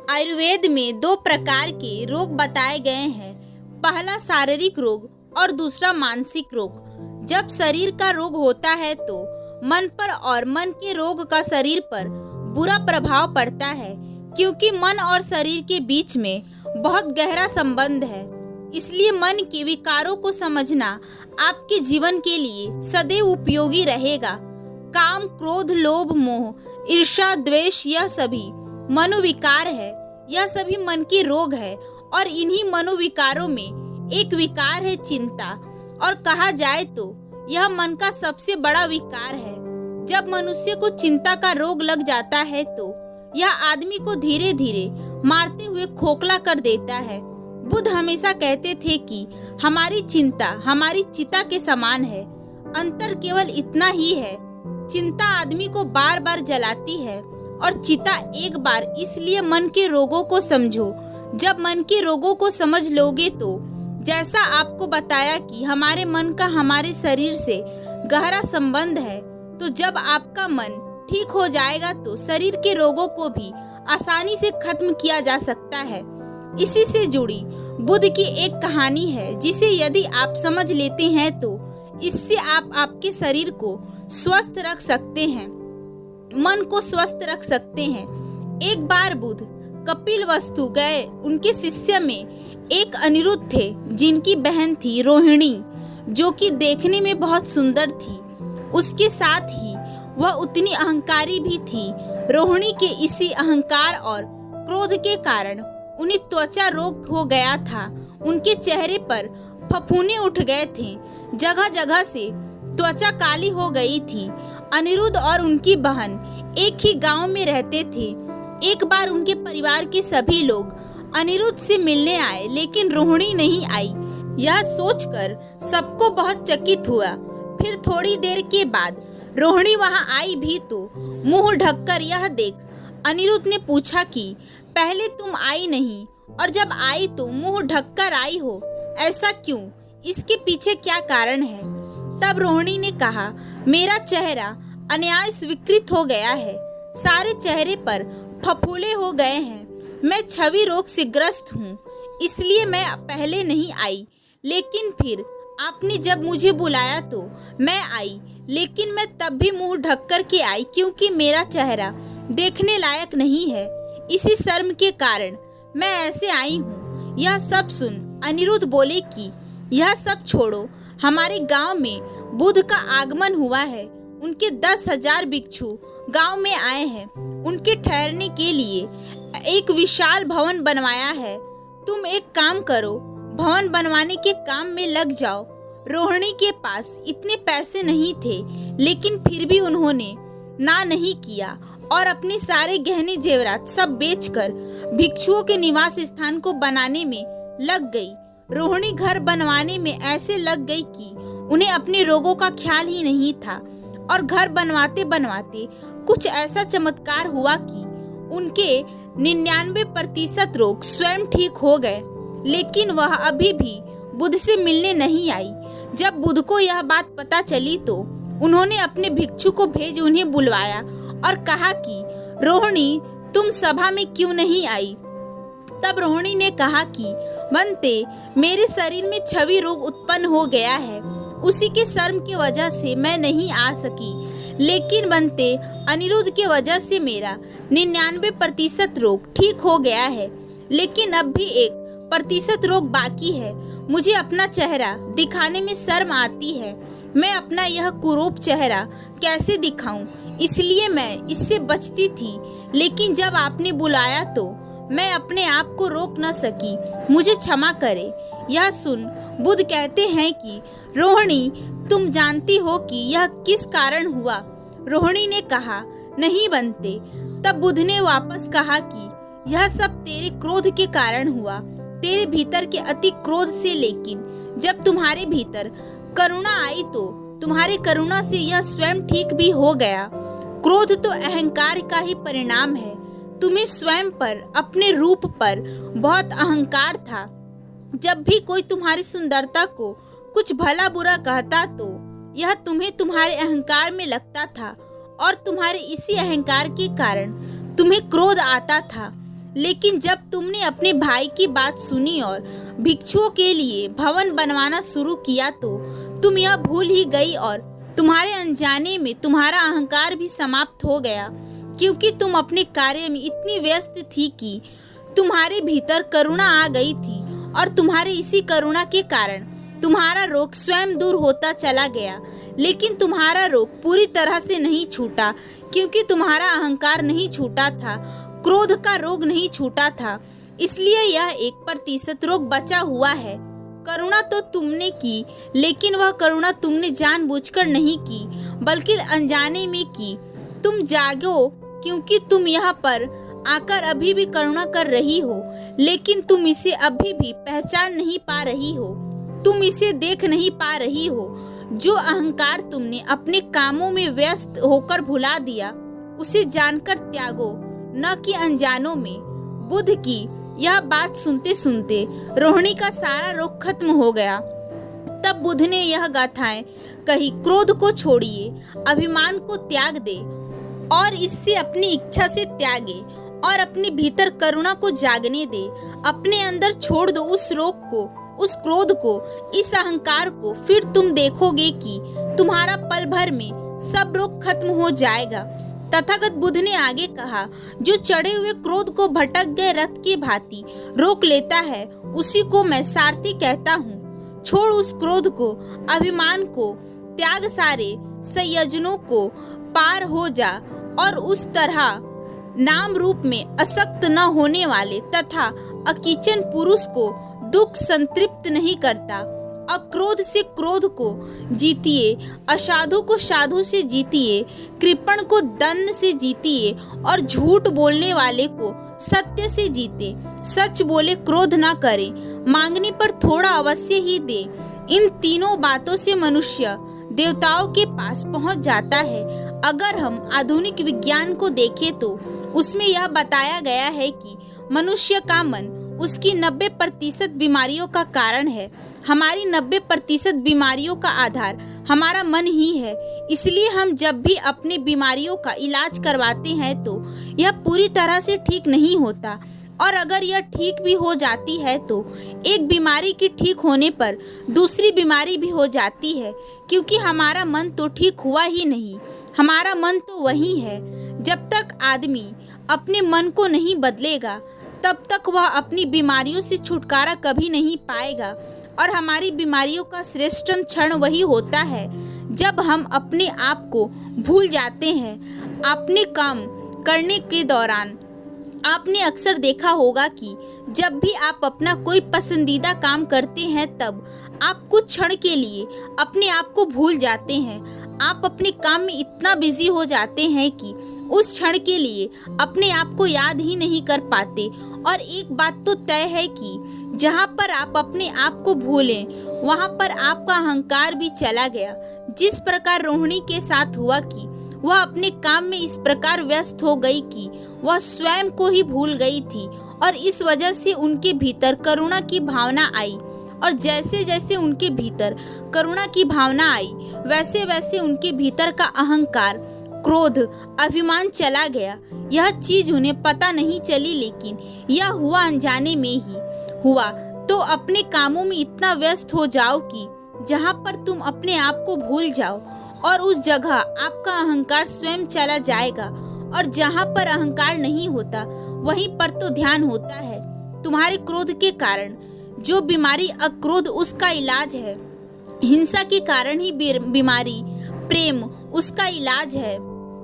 आयुर्वेद में दो प्रकार के रोग बताए गए हैं। पहला शारीरिक रोग और दूसरा मानसिक रोग। जब शरीर का रोग होता है तो मन पर और मन के रोग का शरीर पर बुरा प्रभाव पड़ता है, क्योंकि मन और शरीर के बीच में बहुत गहरा संबंध है। इसलिए मन के विकारों को समझना आपके जीवन के लिए सदैव उपयोगी रहेगा। काम, क्रोध, लोभ, मोह, ईर्ष्या, द्वेष यह सभी मनोविकार है। यह सभी मन के रोग है और इन्हीं मनोविकारों में एक विकार है चिंता, और कहा जाए तो यह मन का सबसे बड़ा विकार है। जब मनुष्य को चिंता का रोग लग जाता है तो यह आदमी को धीरे धीरे मारते हुए खोखला कर देता है। बुद्ध हमेशा कहते थे कि हमारी चिंता हमारी चिता के समान है। अंतर केवल इतना ही है, चिंता आदमी को बार बार जलाती है और चिता एक बार। इसलिए मन के रोगों को समझो। जब मन के रोगों को समझ लोगे तो जैसा आपको बताया कि हमारे मन का हमारे शरीर से गहरा संबंध है, तो जब आपका मन ठीक हो जाएगा तो शरीर के रोगों को भी आसानी से खत्म किया जा सकता है। इसी से जुड़ी बुद्ध की एक कहानी है, जिसे यदि आप समझ लेते हैं तो इससे आप आपके शरीर को स्वस्थ रख सकते हैं, मन को स्वस्थ रख सकते हैं। एक बार बुद्ध कपिलवस्तु गए। उनके शिष्य में एक अनिरुद्ध थे, जिनकी बहन थी रोहिणी, जो कि देखने में बहुत सुंदर थी। उसके साथ ही वह उतनी अहंकारी भी थी। रोहिणी के इसी अहंकार और क्रोध के कारण उन्हें त्वचा रोग हो गया था। उनके चेहरे पर फफूंदे उठ गए थे, जगह जगह से त्वचा काली हो गई थी। अनिरुद्ध और उनकी बहन एक ही गांव में रहते थे। एक बार उनके परिवार के सभी लोग अनिरुद्ध से मिलने आए, लेकिन रोहिणी नहीं आई। यह सोचकर सबको बहुत चकित हुआ। फिर थोड़ी देर के बाद रोहिणी वहां आई भी तो मुंह ढककर। यह देख अनिरुद्ध ने पूछा कि पहले तुम आई नहीं, और जब आई तो मुंह ढककर आई हो, ऐसा क्यों? इसके पीछे क्या कारण है? तब रोहिणी ने कहा, मेरा चेहरा अन्याय स्वीकृत हो गया है, सारे चेहरे पर फफूले हो गए हैं। मैं छवि रोग से ग्रस्त हूँ, इसलिए मैं पहले नहीं आई। लेकिन फिर आपने जब मुझे बुलाया तो मैं आई, लेकिन मैं तब भी मुंह ढक कर के आई, क्योंकि मेरा चेहरा देखने लायक नहीं है। इसी शर्म के कारण मैं ऐसे आई हूँ। यह सब सुन अनिरुद्ध बोले कि यह सब छोड़ो, हमारे गांव में बुद्ध का आगमन हुआ है। उनके 10,000 भिक्षु गांव में आए हैं। उनके ठहरने के लिए एक विशाल भवन बनवाया है। तुम एक काम करो, भवन बनवाने के काम में लग जाओ। रोहिणी के पास इतने पैसे नहीं थे, लेकिन फिर भी उन्होंने ना नहीं किया और अपने सारे गहने जेवरात सब बेचकर भिक्षुओं के निवास स्थान को बनाने में लग गई। रोहिणी घर बनवाने में ऐसे लग गई कि उन्हें अपने रोगों का ख्याल ही नहीं था, और घर बनवाते बनवाते कुछ ऐसा चमत्कार हुआ कि उनके 99% रोग स्वयं ठीक हो गए। लेकिन वह अभी भी बुद्ध से मिलने नहीं आई। जब बुद्ध को यह बात पता चली तो उन्होंने अपने भिक्षु को भेज उन्हें बुलवाया और कहा कि रोहिणी, तुम सभा में क्यों नहीं आई? तब रोहिणी ने कहा कि बनते, मेरे शरीर में छवि रोग उत्पन्न हो गया है, उसी के शर्म की वजह से मैं नहीं आ सकी। लेकिन बनते, अनिरुद्ध के वजह से मेरा 99% रोग ठीक हो गया है, लेकिन अब भी 1% रोग बाकी है। मुझे अपना चेहरा दिखाने में शर्म आती है। मैं अपना यह कुरूप चेहरा कैसे दिखाऊं? इसलिए मैं इससे बचती थी, लेकिन जब आपने बुलाया तो मैं अपने आप को रोक न सकी। मुझे क्षमा करे। यह सुन बुद्ध कहते हैं कि रोहिणी, तुम जानती हो कि यह किस कारण हुआ? रोहिणी ने कहा, नहीं बनते। तब बुद्ध ने वापस कहा कि यह सब तेरे क्रोध के कारण हुआ, तेरे भीतर के अति क्रोध से। लेकिन जब तुम्हारे भीतर करुणा आई तो तुम्हारी करुणा से यह स्वयं ठीक भी हो गया। क्रोध तो अहंकार का ही परिणाम है। तुम्हें स्वयं पर, अपने रूप पर बहुत अहंकार था। जब भी कोई तुम्हारी सुंदरता को कुछ भला बुरा कहता तो यह तुम्हें तुम्हारे अहंकार में लगता था, और तुम्हारे इसी अहंकार के कारण तुम्हें क्रोध आता था। लेकिन जब तुमने अपने भाई की बात सुनी और भिक्षुओं के लिए भवन बनवाना शुरू किया तो तुम यह भूल ही गई और तुम्हारे अनजाने में तुम्हारा अहंकार भी समाप्त हो गया, क्योंकि तुम अपने कार्य में इतनी व्यस्त थी कि तुम्हारे भीतर करुणा आ गई थी और तुम्हारे इसी करुणा के कारण तुम्हारा रोग स्वयं दूर होता चला गया। लेकिन तुम्हारा रोग पूरी तरह से नहीं छूटा, क्योंकि तुम्हारा अहंकार नहीं छूटा था, क्रोध का रोग नहीं छूटा था, इसलिए यह 1% रोग बचा हुआ है। करुणा तो तुमने की, लेकिन वह करुणा तुमने जानबूझकर नहीं की, बल्कि अनजाने में की। तुम जागो, क्योंकि तुम यहाँ पर आकर अभी भी करुणा कर रही हो, लेकिन तुम इसे अभी भी पहचान नहीं पा रही हो, तुम इसे देख नहीं पा रही हो। जो अहंकार तुमने अपने कामों में व्यस्त होकर भुला दिया, उसे जानकर त्यागो, न कि अनजानों में। बुद्ध की यह बात सुनते सुनते रोहिणी का सारा रोग खत्म हो गया। तब बुद्ध ने यह गाथाएं कही, क्रोध को छोड़िए, अभिमान को त्याग दे और इससे अपनी इच्छा से त्यागे और अपने भीतर करुणा को जागने दे। अपने अंदर छोड़ दो उस रोग को, उस क्रोध को, इस अहंकार को। फिर तुम देखोगे कि तुम्हारा पल भर में सब रोग खत्म हो जाएगा। तथागत बुद्ध ने आगे कहा, जो चढ़े हुए क्रोध को भटक गए रथ की भांति रोक लेता है, उसी को मैं सारथी कहता हूँ। छोड़ उस क्रोध को, अभिमान को, त्याग सारे संयोजनों को, पार हो जा और उस तरह नाम रूप में असक्त न होने वाले तथा अकिंचन पुरुष को दुख संतृप्त नहीं करता। अक्रोध से क्रोध को जीतिए, असाधु को साधु से जीतिए, कृपण को दंड से जीतिए और झूठ बोलने वाले को सत्य से जीते। सच बोले, क्रोध न करे, मांगने पर थोड़ा अवश्य ही दे। इन तीनों बातों से मनुष्य देवताओं के पास पहुंच जाता है। अगर हम आधुनिक विज्ञान को देखें तो उसमें यह बताया गया है कि मनुष्य का मन उसकी 90% बीमारियों का कारण है। हमारी 90% बीमारियों का आधार हमारा मन ही है। इसलिए हम जब भी अपनी बीमारियों का इलाज करवाते हैं तो यह पूरी तरह से ठीक नहीं होता, और अगर यह ठीक भी हो जाती है तो एक बीमारी के ठीक होने पर दूसरी बीमारी भी हो जाती है, क्योंकि हमारा मन तो ठीक हुआ ही नहीं। हमारा मन तो वही है। जब तक आदमी अपने मन को नहीं बदलेगा, तब तक वह अपनी बीमारियों से छुटकारा कभी नहीं पाएगा। और हमारी बीमारियों का श्रेष्ठतम क्षण वही होता है जब हम अपने आप को भूल जाते हैं। अपने काम करने के दौरान आपने अक्सर देखा होगा कि जब भी आप अपना कोई पसंदीदा काम करते हैं तब आप कुछ क्षण के लिए अपने आप को भूल जाते हैं। आप अपने काम में इतना बिजी हो जाते हैं कि उस क्षण के लिए अपने आप को याद ही नहीं कर पाते। और एक बात तो तय है कि जहाँ पर आप अपने आप को भूलें, वहाँ पर आपका अहंकार भी चला गया। जिस प्रकार रोहिणी के साथ हुआ कि वह अपने काम में इस प्रकार व्यस्त हो गई कि वह स्वयं को ही भूल गई थी, और इस वजह से उनके भीतर करुणा की भावना आई। और जैसे जैसे उनके भीतर करुणा की भावना आई, वैसे वैसे उनके भीतर का अहंकार, क्रोध, अभिमान चला गया। यह चीज उन्हें पता नहीं चली, लेकिन यह हुआ अनजाने में ही हुआ। तो अपने कामों में इतना व्यस्त हो जाओ कि जहाँ पर तुम अपने आप को भूल जाओ, और उस जगह आपका अहंकार स्वयं चला जाएगा। और जहाँ पर अहंकार नहीं होता, वहीं पर तो ध्यान होता है। तुम्हारे क्रोध के कारण जो बीमारी अक्रोध, उसका इलाज है। हिंसा के कारण ही बीमारी प्रेम, उसका इलाज है।